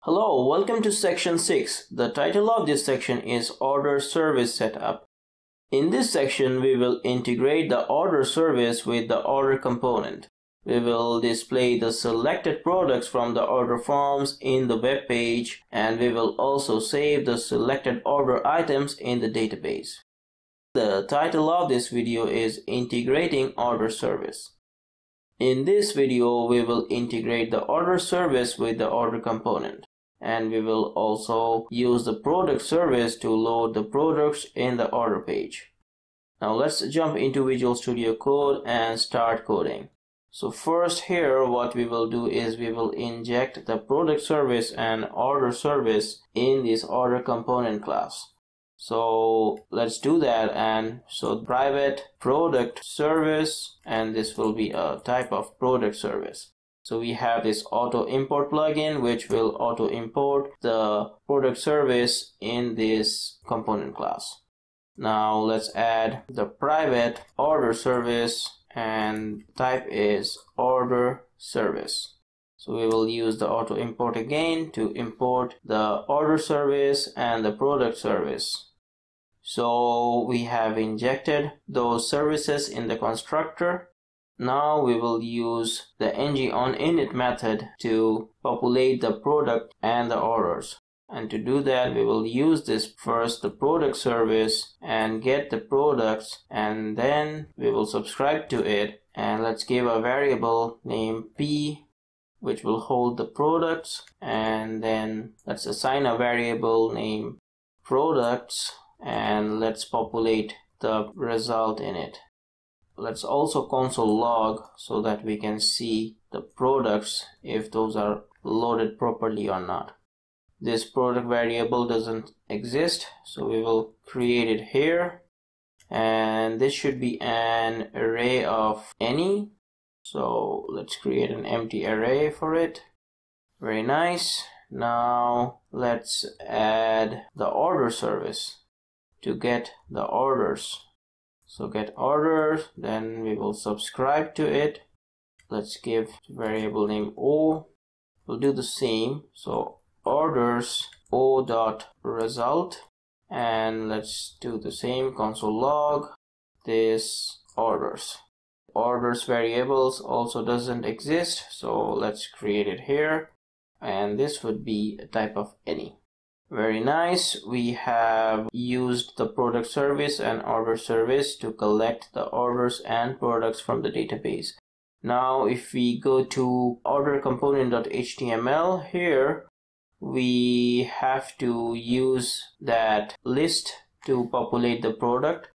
Hello, welcome to section 6. The title of this section is Order Service Setup. In this section, we will integrate the order service with the order component. We will display the selected products from the order forms in the web page, and we will also save the selected order items in the database. The title of this video is Integrating Order Service. In this video, we will integrate the order service with the order component. And we will also use the product service to load the products in the order page. Now let's jump into Visual Studio Code and start coding. So first here what we will do is we will inject the product service and order service in this order component class. So let's do that, and so private product service, and this will be a type of product service. So we have this auto import plugin which will auto import the product service in this component class. Now let's add the private order service, and type is order service. So we will use the auto import again to import the order service and the product service. So we have injected those services in the constructor. Now we will use the ngOnInit method to populate the product and the orders. And to do that, we will use this first, the product service, and get the products, and then we will subscribe to it. And let's give a variable named P, which will hold the products, and then let's assign a variable named products, and let's populate the result in it. Let's also console log so that we can see the products if those are loaded properly or not. This product variable doesn't exist, so we will create it here, and this should be an array of any. So let's create an empty array for it. Very nice. Now let's add the order service to get the orders. So get orders, then we will subscribe to it. Let's give variable name O. We'll do the same. So orders O.result, and let's do the same, console log this orders. Orders variables also doesn't exist, so let's create it here, and this would be a type of any. Very nice. We have used the product service and order service to collect the orders and products from the database. Now if we go to order component.html, here we have to use that list to populate the product.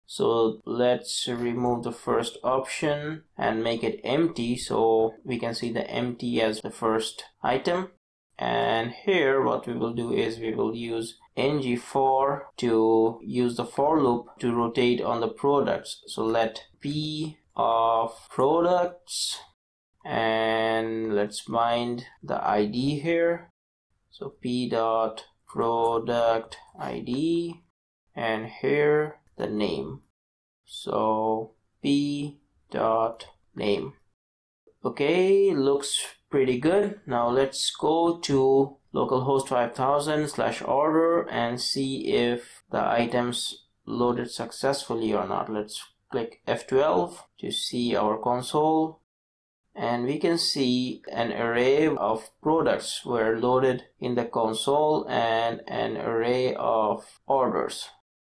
So let's remove the first option and make it empty, so we can see the empty as the first item. And here what we will do is we will use ng-for to use the for loop to rotate on the products. So let p of products, and let's bind the id here. So p dot product id, and here the name. So p dot name. Okay, looks pretty good. Now let's go to localhost 5000/order and see if the items loaded successfully or not. Let's click F12 to see our console, and we can see an array of products were loaded in the console and an array of orders.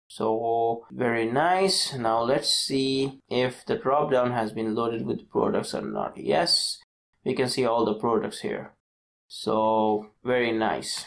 So very nice. Now let's see if the dropdown has been loaded with products or not. Yes, we can see all the products here. So very nice.